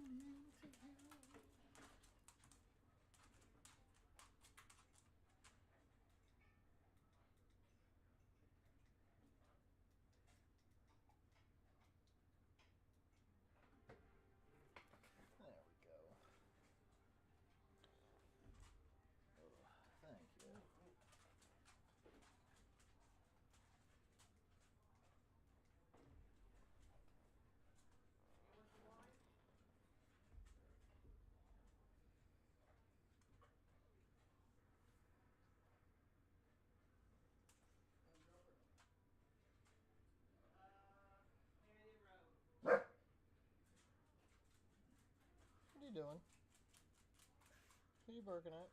There we go. Oh, thank you. What are you doing? What are you barking at?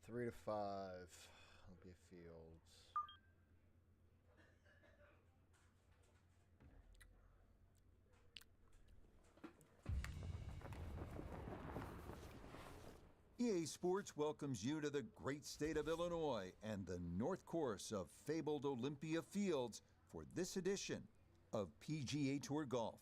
Three to five. Olympia Fields. EA Sports welcomes you to the great state of Illinois and the North Course of fabled Olympia Fields for this edition of PGA Tour Golf.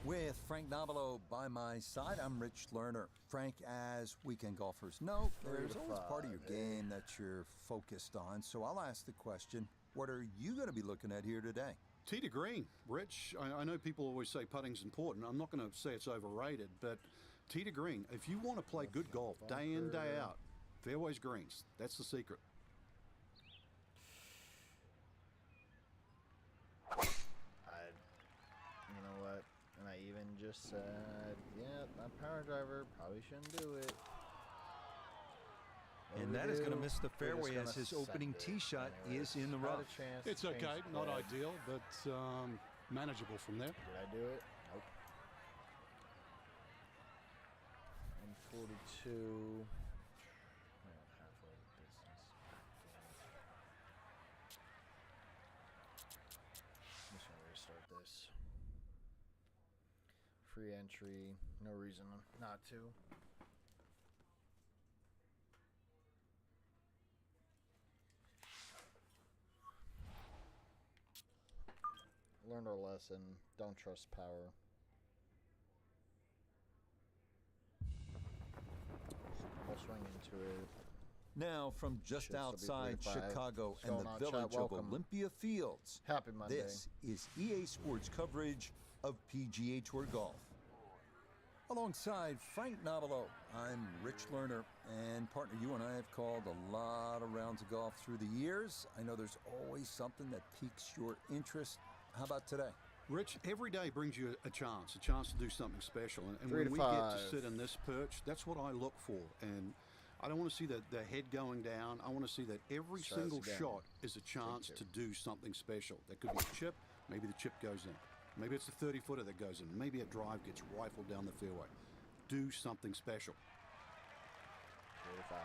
With Frank Nobilo by my side, I'm Rich Lerner. Frank, as weekend golfers know, there's always part of your game that you're focused on, so I'll ask the question, what are you going to be looking at here today? Tee to green, Rich. I know people always say putting's important. I'm not going to say it's overrated, but tee to green. If you want to play good golf day in, day out, fairways greens. That's the secret. You know what? And I even just said, yeah, that power driver probably shouldn't do it. And that is going to miss the fairway as his opening tee shot is in the rough. It's okay, not ideal, but manageable from there. Did I do it? Nope. 142. Halfway the distance. I'm just going to restart this. Free entry. No reason not to. Learned our lesson. Don't trust power. I'll swing into it. Now from just outside Chicago and the chat? village of Welcome. Olympia Fields, Happy Monday. this is EA Sports coverage of PGA Tour Golf. Alongside Frank Nobilo, I'm Rich Lerner, and partner, you and I have called a lot of rounds of golf through the years. I know there's always something that piques your interest. How about today? Rich, every day brings you a chance to do something special. And Three when to we five. get to sit in this perch, that's what I look for. And I don't want to see the head going down. I want to see that every Try this single again. shot is a chance Take two. to do something special. That could be a chip. Maybe the chip goes in. Maybe it's a 30-footer that goes in. Maybe a drive gets rifled down the fairway. Do something special. 45,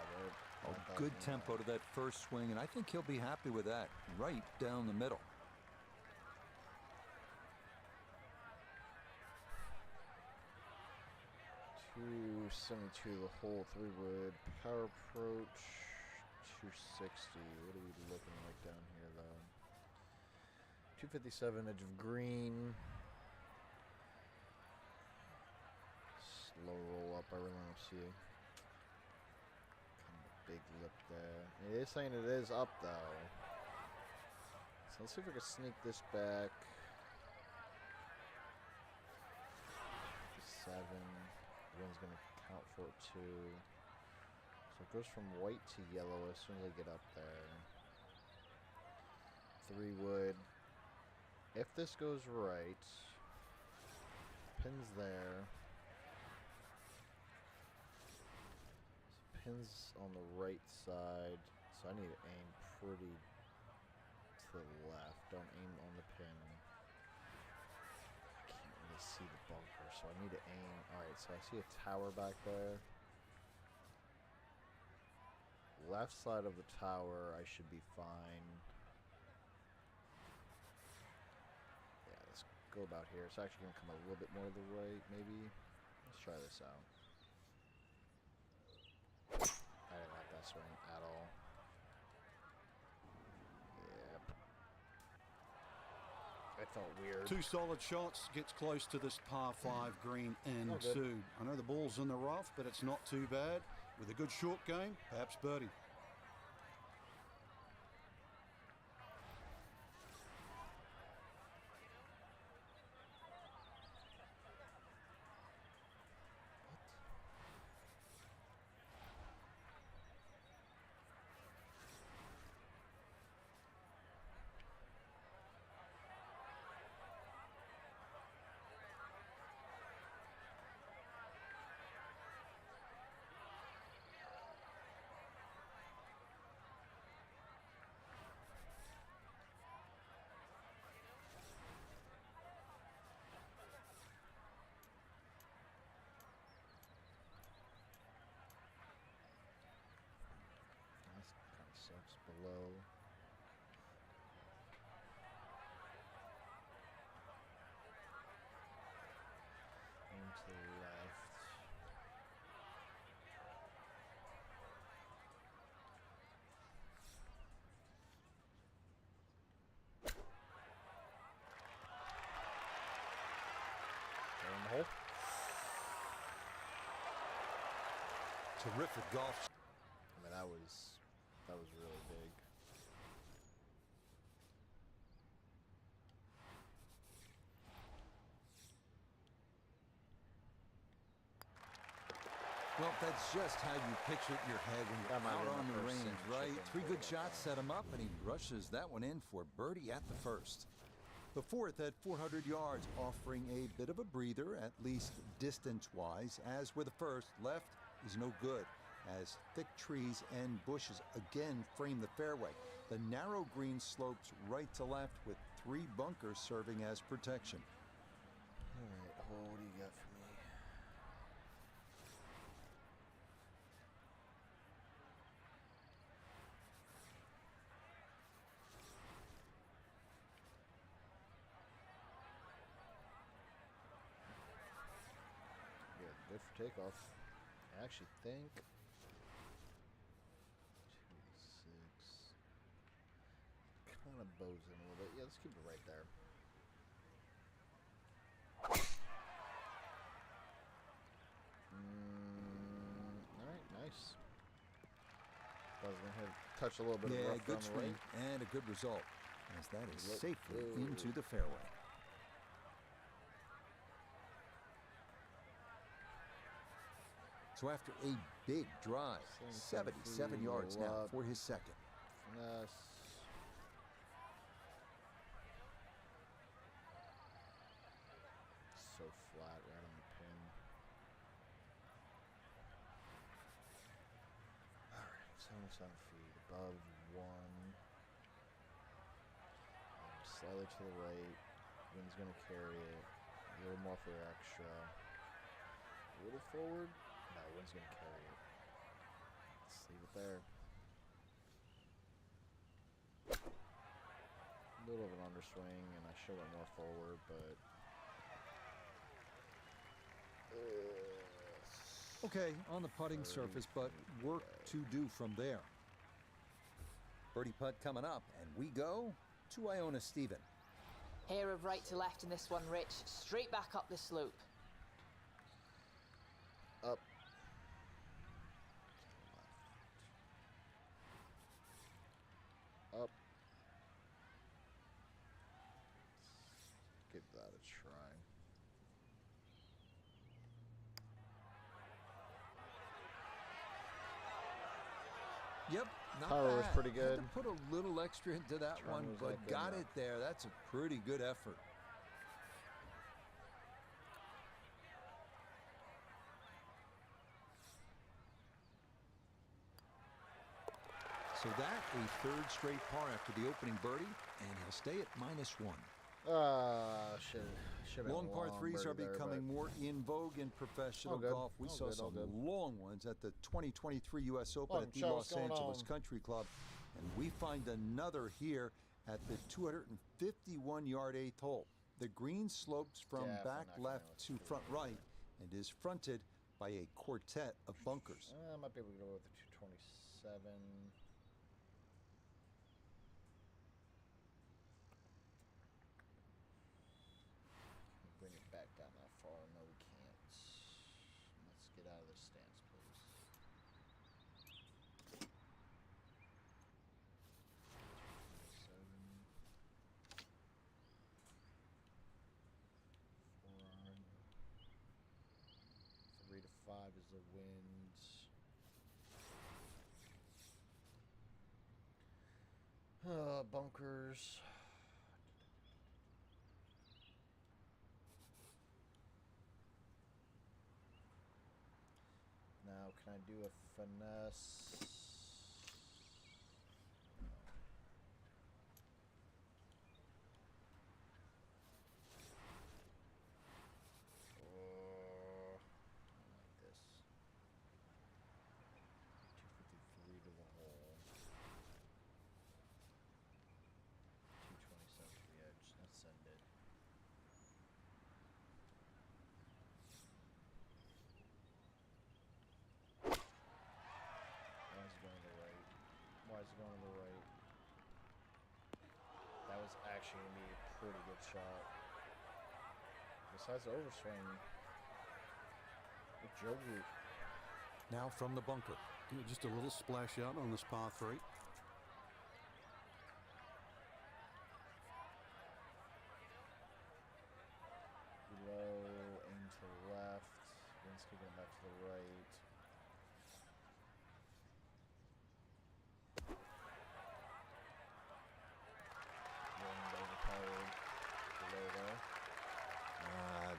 right? A good tempo to that first swing, and I think he'll be happy with that, right down the middle. .272 the hole, 3-wood. Power approach, 260. What are we looking like down here, though? 257, edge of green. Slow roll up. I really don't see it. Kind of a big lip there. It is saying it is up, though. So let's see if we can sneak this back. 7. Wind's going to count for it, too. So it goes from white to yellow as soon as I get up there. 3-wood. If this goes right, pin's there. So pin's on the right side, so I need to aim pretty to the left. Don't aim on the pin. I can't really see the bunker, so I need to aim. Alright, so I see a tower back there. Left side of the tower, I should be fine. Yeah, let's go about here. It's actually going to come a little bit more to the right, maybe. Let's try this out. I didn't like that swing at all. Yep. It felt weird. 2 solid shots, gets close to this par 5 green and Oh, good. 2. I know the ball's in the rough, but it's not too bad. With a good short game, perhaps birdie. That kind of sucks below. Aim to the left. Throw in the hole. Terrific golf. I mean, that was really big. Well, that's just how you picture it in your head when That you're might out be on my the first range, signature right? thing 3 for good that shots guy. set him up, and he rushes that one in for birdie at the first. The fourth at 400 yards, offering a bit of a breather, at least distance-wise. As with the first, left is no good, as thick trees and bushes again frame the fairway. The narrow green slopes right to left with 3 bunkers serving as protection. Alright, hole, what do you got for me? Yeah, good for takeoff. I actually think 2 6 kind of bows in a little bit. Yeah, let's keep it right there. Alright, nice. I was gonna touch a little bit of Yeah, rough good on the swing right. and a good result, as that is Look, safely ooh. into the fairway. So after a big drive, 77 yards roll now up. for his second. Finesse. So flat, right on the pin. Alright, 77 feet above 1. Slightly to the right. Wind's gonna carry it. A little more for extra. A little forward. No, wind's gonna carry it. Let's leave it there. A little of an underswing, and I should have went more forward, but Okay, on the putting surface, but work to do from there. Birdie putt coming up, and we go to Iona Stephen. Hair of right to left in this one, Rich. Straight back up the slope. up. Up. Give that a try. Yep, not Power was bad. pretty Had good. to put a little extra into that Trying one, was but not good got enough. it there. That's a pretty good effort. So that a third straight par after the opening birdie, and he'll stay at -1. Should have Long par threes are becoming more in vogue in professional All good. golf. We All saw good, some all good. long ones at the 2023 U.S. Open Welcome, at the Joe. Los What's going Angeles on? Country Club. And we find another here at the 251-yard 8th hole. The green slopes from Definitely back not gonna left go with to the front right and is fronted by a quartet of bunkers. I might be able to go with the 227. Bring it back down that far. No, we can't. Let's get out of this stance, please. 3 to 5 is the wind. Bunkers. Now, can I do a finesse? Or like this. 253 to the hole. 227 to the edge. Let's send it. Why is it going to the right? Why is it going to the right? That was actually going to be a pretty good shot. Besides the overswing. Good Joe. Now from the bunker. Just a little splash out on this par 3. Low, aim to the left. Wind's kicking back to the right. Wind overpowered. Below there.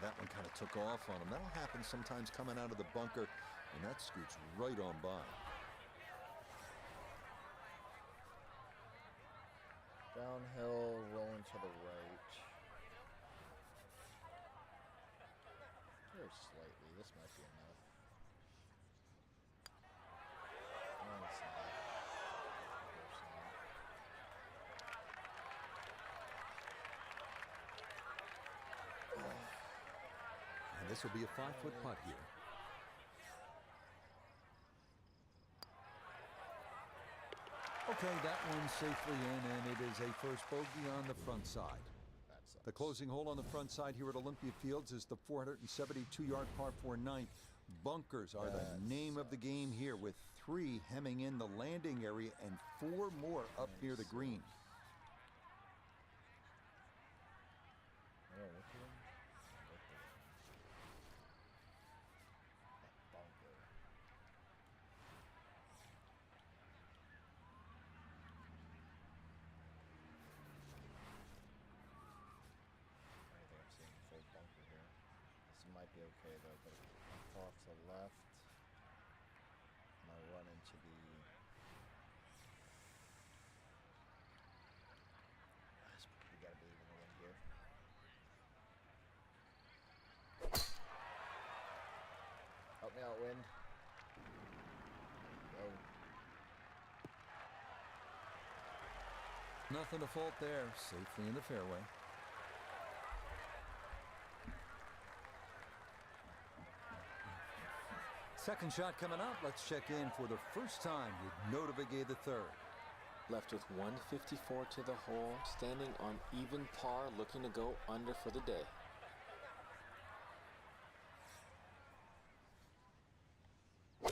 That one kind of took off on him. That'll happen sometimes coming out of the bunker, and that scoots right on by. Downhill, rolling to the right. Very slightly. This might be enough. No, it's not. Of course not. And this will be a 5-foot putt here. Okay, that one's safely in, and it is a first bogey on the front side. That sucks. The closing hole on the front side here at Olympia Fields is the 472-yard par 4 ninth. Bunkers are the name of the game here, with 3 hemming in the landing area and 4 more up near the green. Oh, look at him. Look at him. That bunker. I think I'm seeing a full bunker here. This might be okay though, but I'm far off to the left. And I run into the. We gotta believe in the wind here. Help me out, wind. There you go. Nothing to fault there, safely in the fairway. Second shot coming up. Let's check in for the first time with Notah Begay III. Left with 154 to the hole, standing on even par, looking to go under for the day. Aim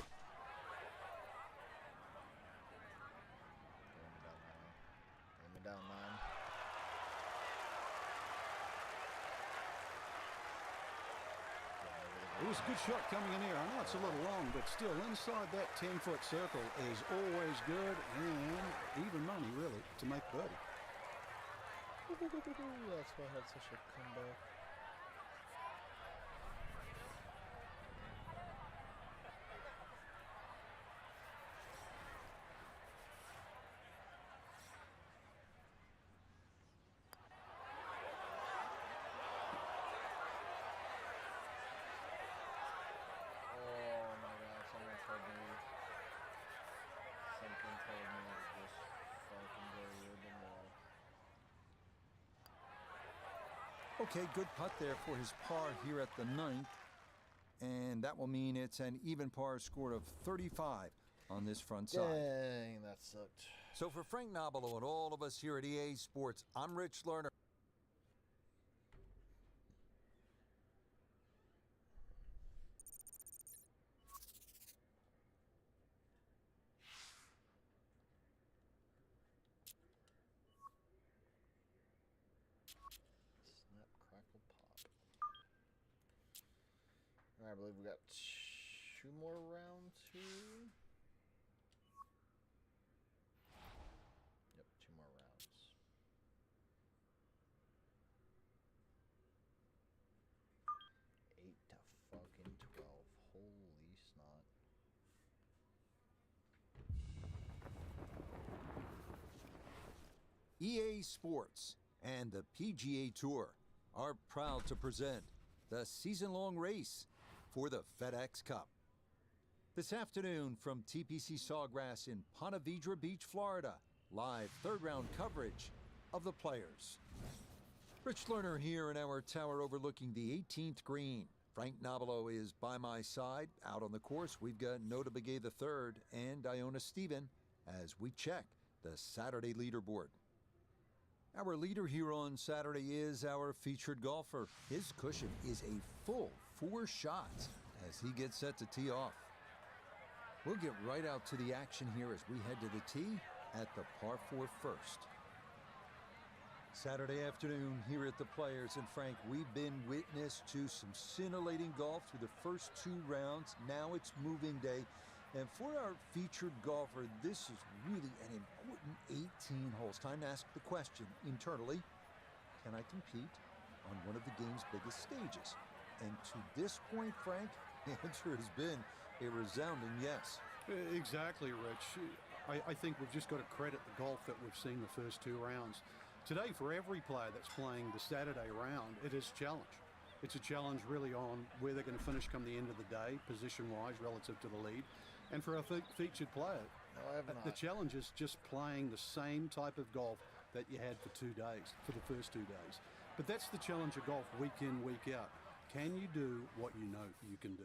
it down 9. It was a good shot coming in here. I know it's a little long, but still inside that 10-foot circle is always good, and even money, really, to make birdie. That's why I had such a comeback. Okay, good putt there for his par here at the 9th. And that will mean it's an even par score of 35 on this front side. Dang, that sucked. So for Frank Nobilo and all of us here at EA Sports, I'm Rich Lerner. Snap, crackle, pop. All right, I believe we got 2 more rounds here. Yep, 2 more rounds. Eight to fucking 12. Holy snot. EA Sports and the PGA Tour are proud to present the season-long race for the FedEx Cup. This afternoon from TPC Sawgrass in Ponte Vedra Beach, Florida, live third-round coverage of the Players. Rich Lerner here in our tower overlooking the 18th green. Frank Nobilo is by my side. Out on the course, we've got Nota Begay III and Iona Stephen as we check the Saturday leaderboard. Our leader here on Saturday is our featured golfer. His cushion is a full 4 shots as he gets set to tee off. We'll get right out to the action here as we head to the tee at the par 4 first. Saturday afternoon here at the Players, and Frank, we've been witness to some scintillating golf through the first 2 rounds. Now it's moving day. And for our featured golfer, this is really an important 18 holes. Time to ask the question internally, can I compete on one of the game's biggest stages? And to this point, Frank, the answer has been a resounding yes. Exactly, Rich. I think we've just got to credit the golf that we've seen the first 2 rounds. Today, for every player that's playing the Saturday round, it is a challenge. It's a challenge really on where they're going to finish come the end of the day, position-wise, relative to the lead. And for our featured player, the challenge is just playing the same type of golf that you had for 2 days, for the first 2 days. But that's the challenge of golf week in, week out. Can you do what you know you can do?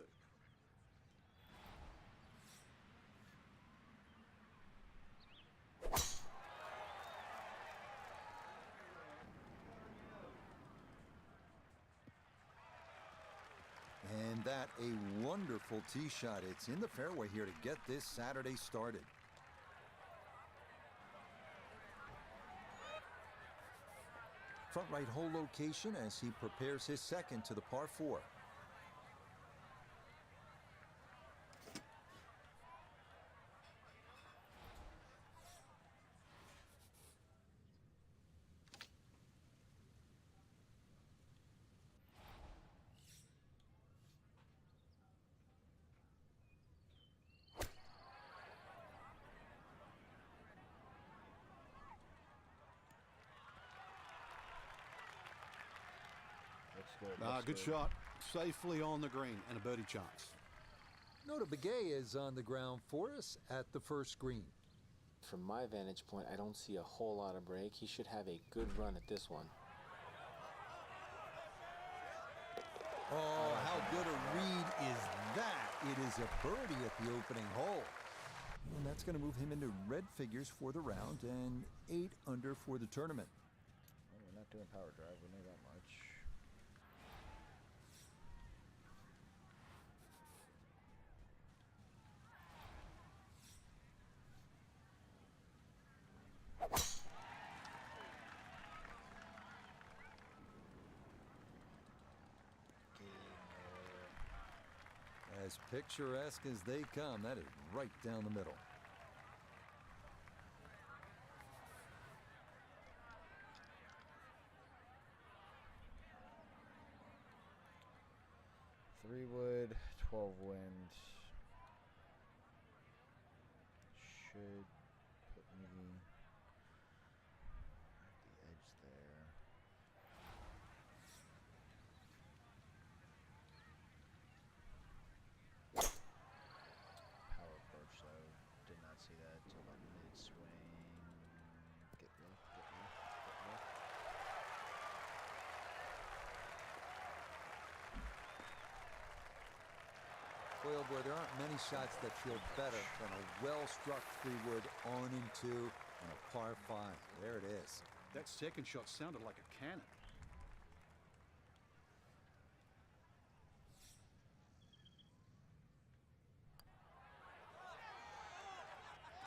And that a wonderful tee shot. It's in the fairway here to get this Saturday started. Front right hole location as he prepares his second to the par 4. Good shot. Safely on the green and a birdie chance. Nota Begay is on the ground for us at the first green. From my vantage point, I don't see a whole lot of break. He should have a good run at this one. Oh, how good a read is that? It is a birdie at the opening hole. And that's going to move him into red figures for the round and 8 under for the tournament. Well, we're not doing power drive. We know that much. As picturesque as they come, that is right down the middle. Three wood, 12 wind. Should put me at the edge there. Power approach though. Did not see that until about mid-swing. Get left, get left, get left. Well, boy, there aren't many shots that feel better than a well-struck three-wood on and two and a par 5. There it is. That second shot sounded like a cannon.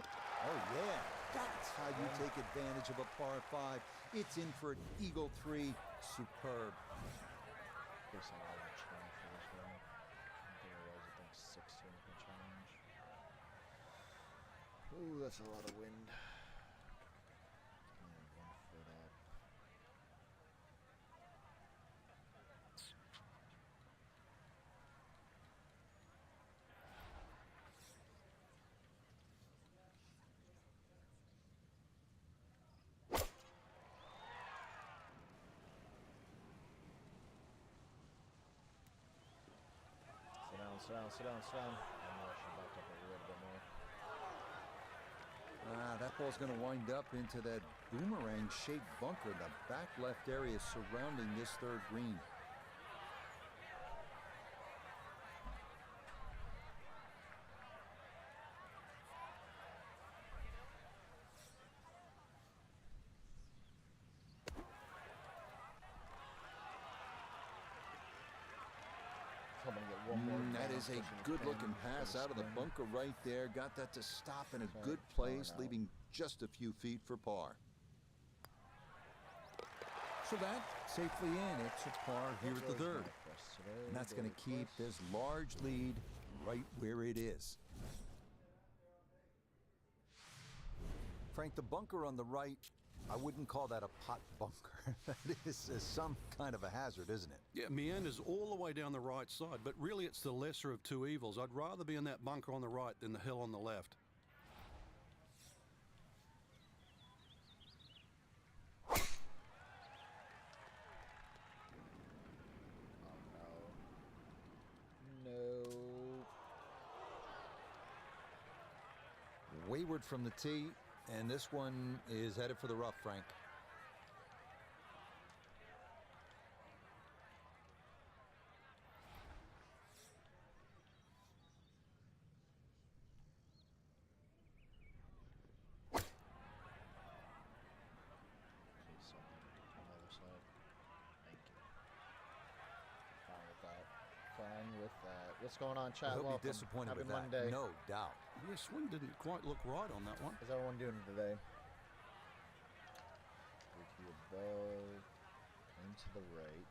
Oh, yeah. That's how you take advantage of a par 5. It's in for an eagle 3. Superb. Guess I have a challenge for this one. I think it was, I think 16 is my challenge. Ooh, that's a lot of wind. And 1 foot up. Sit down, sit down, sit down. I know I should back up a little bit more. That ball's going to wind up into that boomerang-shaped bunker in the back left area surrounding this third green. I'm gonna get one more. That down, is a pushing the good-looking pin for pass out of the spin. bunker right there. Got that to stop in a Sorry, good throwing place, out. leaving just a few feet for par. So that safely in. It's a par here at the third. And that's going to keep this large lead right where it is. Frank, the bunker on the right, I wouldn't call that a pot bunker. That is some kind of a hazard, isn't it? Yeah, meanders all the way down the right side, but really it's the lesser of two evils. I'd rather be in that bunker on the right than the hill on the left. No. Wayward from the tee, and this one is headed for the rough, Frank. Please, something on the other side. Thank you. Fine with that. Fine with that. What's going on, chat? I hope Welcome. you're disappointed Happy with that. Monday. No doubt. Yeah, swing didn't quite look right on that one. How's everyone doing today? 3 feet above, into the right.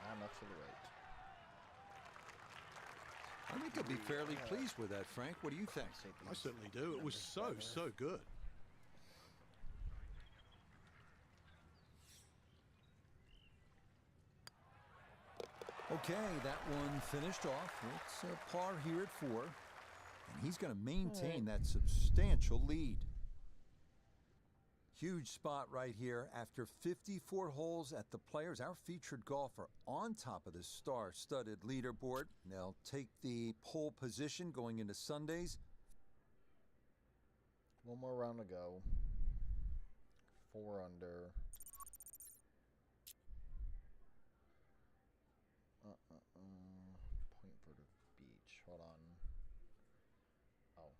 I'm up to the right. I think he'll be fairly pleased with that, Frank. What do you think? I certainly do. It was so good. Okay, that one finished off. It's a par here at 4. And he's going to maintain that substantial lead. Huge spot right here after 54 holes at the Players. Our featured golfer on top of the star-studded leaderboard. They'll take the pole position going into Sundays. One more round to go. 4 under. Point Verde Beach. Hold on. Oh.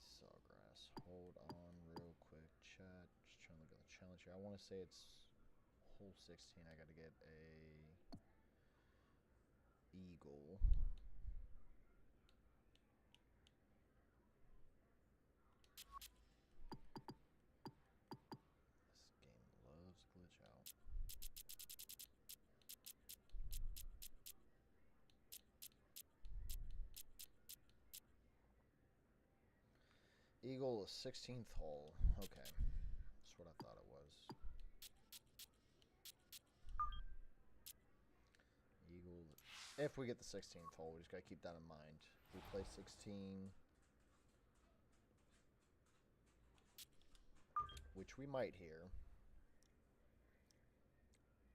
Sawgrass. Hold on real quick, chat. Just trying to look at the challenge here. I want to say it's hole 16. I got to get a eagle. This game loves glitch out. Eagle is 16th hole. Okay. That's what I thought it was. Eagle. If we get the 16th hole, we just got to keep that in mind. If we play 16, which we might here.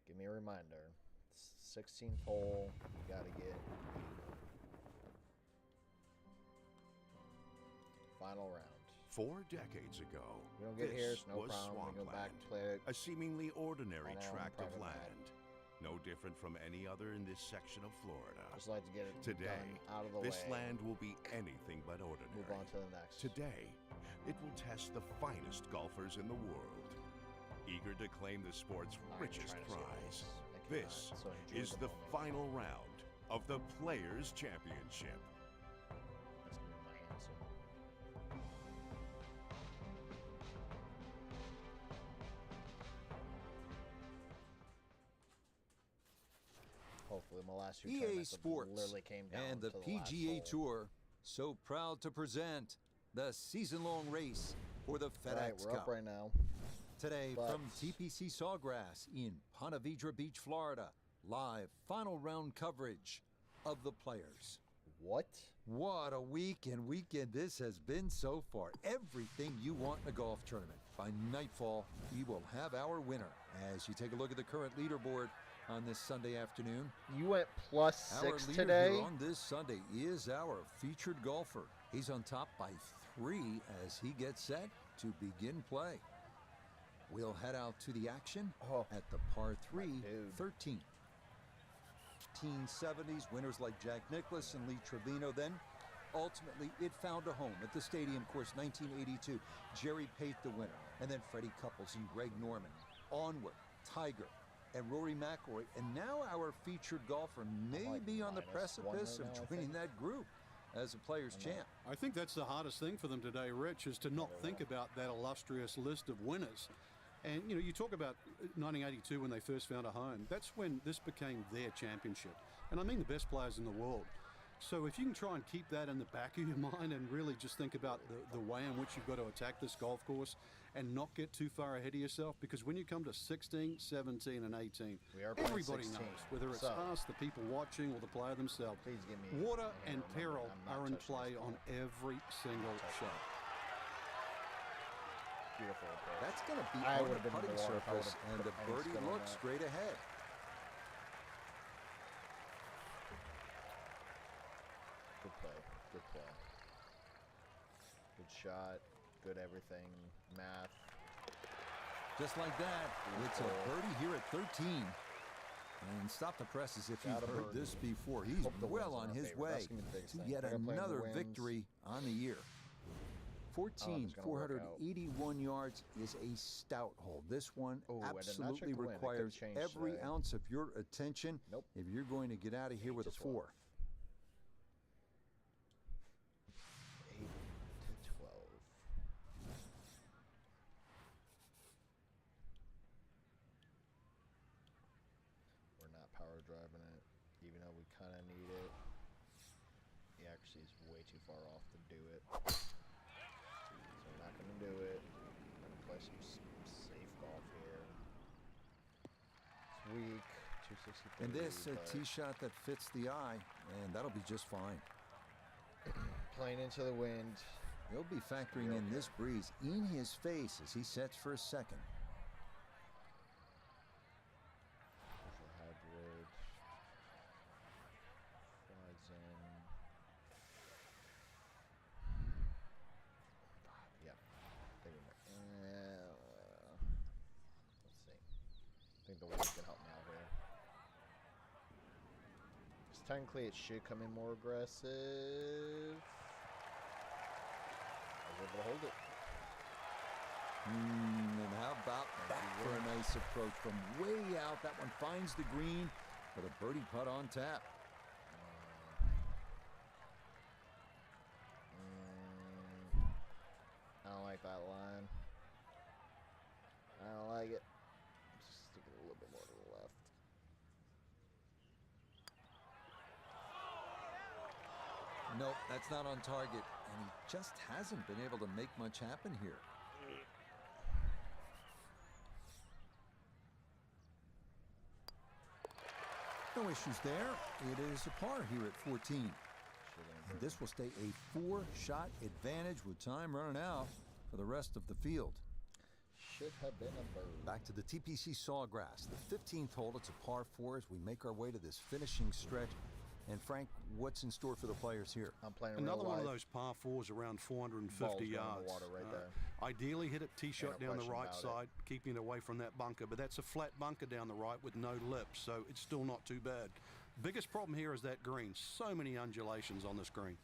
Give me a reminder. 16th hole. You gotta get final round. 4 decades ago, We don't get here, this it's no was problem. We go back, swampland, play it. a seemingly ordinary on our own tract of private land. land, no different from any other in this section of Florida. Just like to get it Today, done out of the this way. land will be anything but ordinary. Move on to the next. Today, it will test the finest golfers in the world, eager to claim the sport's I'm richest trying to see prize. this. I cannot, This so enjoy is the moment. final round of the Players' Championship. That's gonna be my hand soon. Hopefully my last two EA tournaments Sports literally came down and the to the last PGA hole. Tour so proud to present the season-long race for the FedEx Right, we're Cup. up right now. Today but- from TPC Sawgrass in Ponte Vedra Beach, Florida, live final round coverage of the Players. What? What a week and weekend this has been so far. Everything you want in a golf tournament. By nightfall, we will have our winner. As you take a look at the current leaderboard on this Sunday afternoon, You went plus our 6 leader today? here on this Sunday is our featured golfer. He's on top by 3 as he gets set to begin play. We'll head out to the action Oh, at the par 3 dude. 13. 1970s winners like Jack Nicklaus and Lee Trevino. Then ultimately it found a home at the Stadium Course 1982. Jerry Pate the winner, and then Freddie Couples and Greg Norman. Onward, Tiger and Rory McIlroy, and now our featured golfer may like be on the -1 precipice right of now, I joining think. that group as a Players' champ. I think that's the hardest thing for them today, Rich, is to not think about that illustrious list of winners. And, you know, you talk about 1982 when they first found a home. That's when this became their championship. And I mean the best players in the world. So if you can try and keep that in the back of your mind and really just think about the way in which you've got to attack this golf course and not get too far ahead of yourself, because when you come to 16, 17, and 18, We are playing everybody 16, knows, whether it's so- us, the people watching, or the player themselves, Please give me water a and remember, peril I'm not are in touching play this on ball. every single shot. Beautiful. approach. That's going to be I on would've the been in the putting water if I surface, would've and put the any birdie spin on looks that. straight ahead. Good play. Good play. Good shot. Good everything. Math. Just like that, it's a birdie here at 13. And stop the presses if you've Got a heard birdie. this before. He's Hope the well wind's on in our his favor. way That's gonna be the biggest to thing. yet I gotta play in the another winds. victory on the year. 14, it's gonna work out. 481 yards is a stout hole. This one Oh, I did not check absolutely the wind. It could've requires changed every today. ounce of your attention Nope. if you're going to get out of here 8 with a to 4. 8 to 12. We're not power driving it, even though we kind of need it. The accuracy is way too far off to do it. So we're not going to do it. We're going to play some safe golf here. It's weak. 263. And this a but tee shot that fits the eye, and that'll be just fine. playing into the wind. He'll be factoring in this breeze in his face as he sets for a second. There's a hybrid. Slides in. Yeah. Think we might- let's see. I think the wind can help me out here. 'Cause technically it should come in more aggressive. I was able to hold it. And how about that for a nice approach from way out? That one finds the green with a birdie putt on tap. I don't like that line. I don't like it. Just stick it a little bit more to the left. Nope, that's not on target, and he just hasn't been able to make much happen here. No issues there. It is a par here at 14. And this will stay a 4-shot advantage with time running out for the rest of the field. should have been a bird. Back to the TPC Sawgrass, the 15th hole. It's a par 4 as we make our way to this finishing stretch. And Frank, what's in store for the players here? I'm playing Another real one of life. those par 4s around 450 Ball's going in the yards. water right there. Ideally, hit it tee shot no down the question right about side, keeping it away from that bunker. But that's a flat bunker down the right with no lip, so it's still not too bad. Biggest problem here is that green. So many undulations on this green.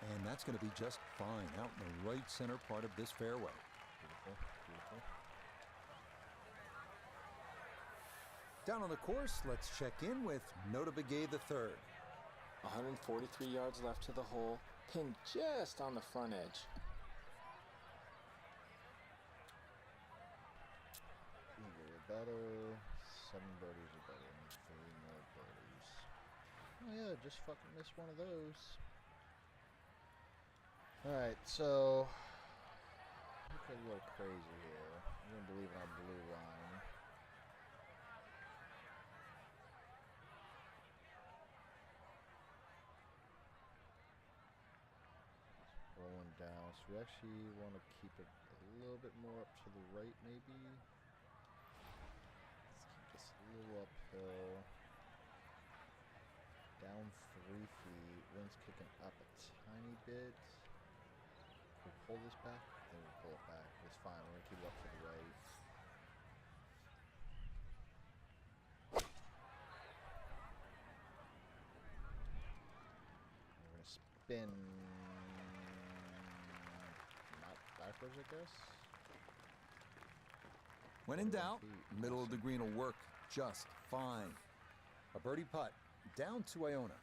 And that's going to be just fine out in the right center part of this fairway. Beautiful, beautiful. Down on the course, let's check in with Nota Begay III. 143 yards left to the hole, pinned just on the front edge. Eager better. 7 birdies are better than 3 more birdies. Oh yeah, just fucking missed one of those. Alright, so look a little crazy here. You wouldn't believe in our blue line. Rolling down, so we actually want to keep it a little bit more up to the right, maybe. Let's keep this a little uphill. Down 3 feet. Wind's kicking up a tiny bit. Can we pull this back? Then we'll pull it back. It's fine. We're gonna keep it up to the right. We're gonna spin. Not backwards, I guess. When in 21 doubt, feet. middle of the green will work just fine. A birdie putt down to Iona.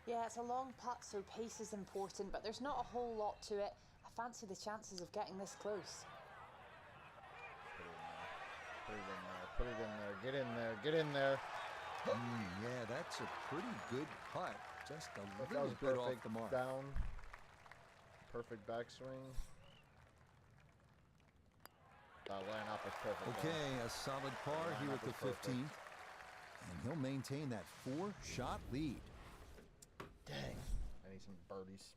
Yeah, it's a long putt, so pace is important, but there's not a whole lot to it. I fancy the chances of getting this close. Put it in there. Put it in there. Get in there. Get in there. Yeah, that's a pretty good putt. Just a That little was bit off perfect the mark. down. Perfect backswing. Line up is perfect. Okay, a solid par Line here up at the is perfect. 15th. And he'll maintain that 4-shot lead. Dang. I need some birdies.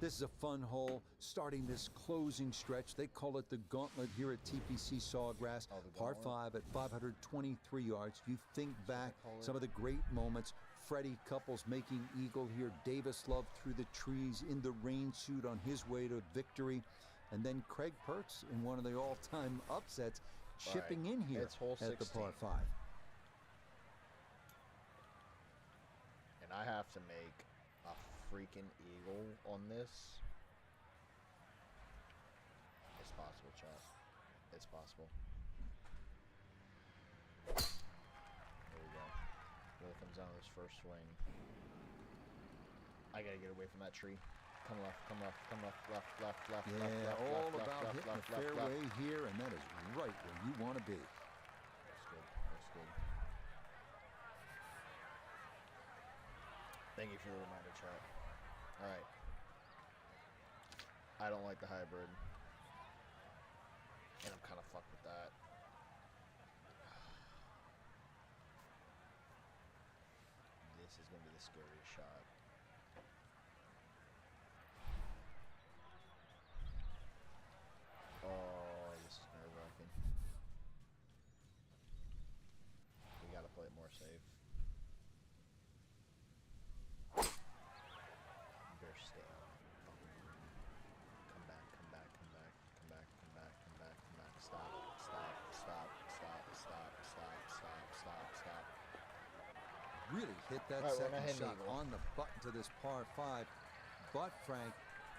This is a fun hole, starting this closing stretch. They call it the Gauntlet here at TPC Sawgrass. Oh, the Par Gauntlet. 5 at 523 yards. You think back call it. some of the great moments. Freddie Couples making eagle here. Davis Love through the trees in the rain suit on his way to victory. And then Craig Pertz in one of the all-time upsets, chipping in here It's hole at the 16. par 5. And I have to make a freaking eagle on this. It's possible, chat. It's possible. There we go. Really comes down to this first swing. I gotta get away from that tree. Come left, come left, come left, left, left, left, Yeah, left, left, all left, about left, hitting left, the left, fairway left. here, and that is right where you want to be. That's good. That's good. Thank you for the reminder, chat. Alright. I don't like the hybrid. And I'm kind of fucked with that. This is going to be the scariest shot. Oh, this is nerve-wracking. We gotta play it more safe. Bear stay. Come back, come back, come back, come back, come back, come back, come back. Stop, stop, stop, stop, stop, stop, stop, stop, stop. Really hit that All right, we're second gonna hit an shot eagle. on the button to this par 5, but Frank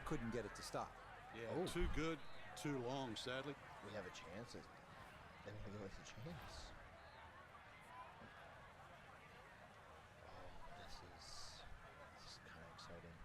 couldn't get it to stop. Yeah, Oh. too good, too long, sadly. We have a chance. Then we give us a chance. Oh, this is kind of exciting.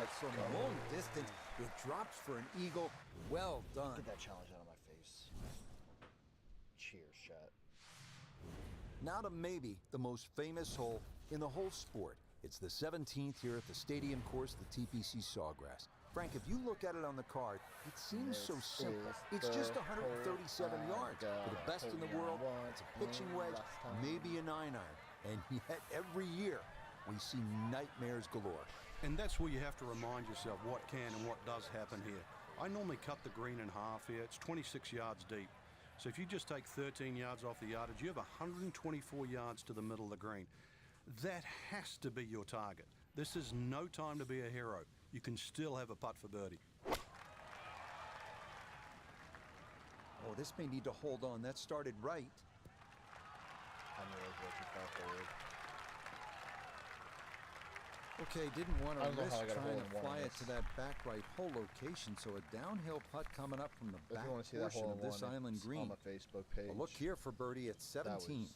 Yes, on the long distance, it drops for an eagle. Well done. Get that challenge out of my face. Cheers, shot. Now to maybe the most famous hole in the whole sport. It's the 17th here at the stadium course, the TPC Sawgrass. Frank, if you look at it on the card, it seems so simple. It's just 137 yards for the best in the world. It's a pitching wedge, maybe a 9-iron. And yet every year we see nightmares galore. And that's where you have to remind yourself what can and what does happen here. I normally cut the green in half here. It's 26 yards deep. So if you just take 13 yards off the yardage, you have 124 yards to the middle of the green. That has to be your target. This is no time to be a hero. You can still have a putt for birdie. Oh, this may need to hold on. That started right. I knew it was way too far forward. Okay, didn't want I to don't know risk how I got a trying hole to in one fly on it to this. that back right hole location, so a downhill putt coming up from the If back you want to see that portion hole of in this one, island it's green. on my Facebook page. A look here for birdie at That 17. was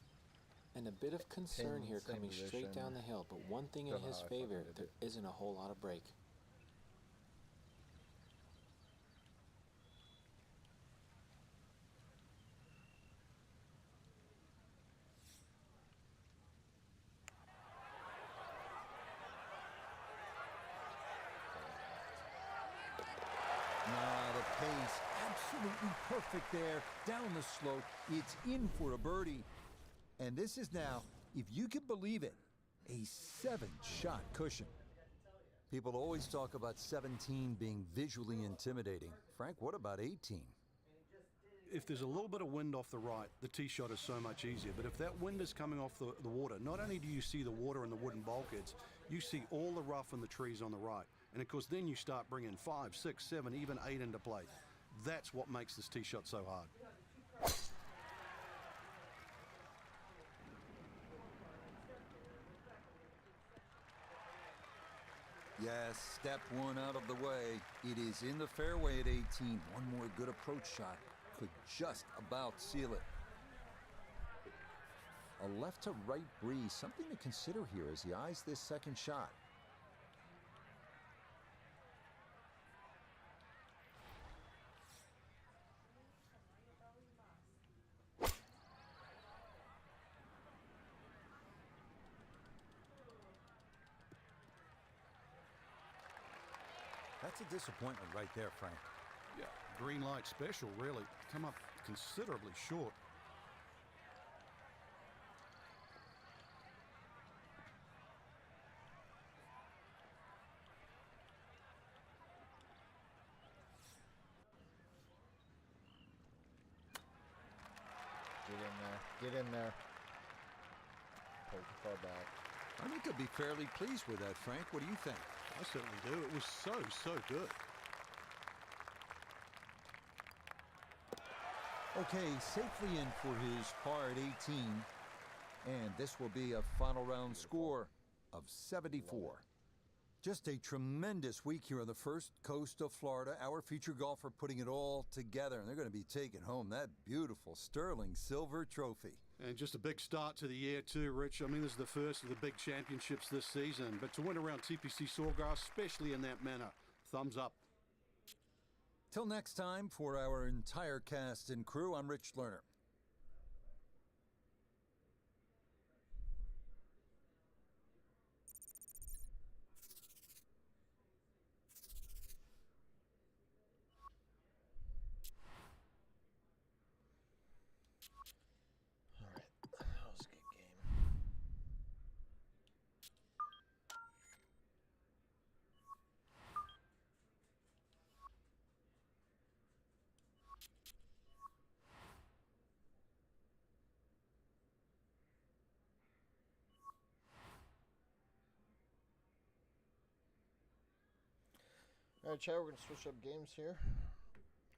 And a bit of concern Pin, here same coming straight position. down the hill, but one thing in Don't know his how I fucking favor, did there it. isn't a whole lot of break. Nah, the pace, absolutely perfect there. Down the slope, it's in for a birdie. And this is now, if you can believe it, a 7-shot cushion. People always talk about 17 being visually intimidating. Frank, what about 18? If there's a little bit of wind off the right, the tee shot is so much easier. But if that wind is coming off the water, not only do you see the water and the wooden bulkheads, you see all the rough and the trees on the right. And of course, then you start bringing 5, 6, 7, even 8 into play. That's what makes this tee shot so hard. Yes, step one out of the way. It is in the fairway at 18. One more good approach shot could just about seal it. A left to right breeze, something to consider here as he eyes this second shot. That's a disappointment right there, Frank. Yeah, green light special, really. Come up considerably short. Get in there. Get in there. Pull it far back. I think I'd be fairly pleased with that, Frank. What do you think? I certainly do. It was so good. Okay, safely in for his par at 18. And this will be a final round score of 74. Just a tremendous week here on the first coast of Florida. Our featured golfer putting it all together, and they're going to be taking home that beautiful sterling silver trophy. And just a big start to the year too, Rich. I mean, this is the first of the big championships this season. But to win around TPC Sawgrass, especially in that manner, thumbs up. Till next time, for our entire cast and crew, I'm Rich Lerner. All right. That was a good game. All right, Chad, we're going to switch up games here.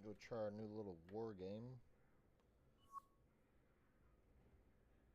Go try our new little war game.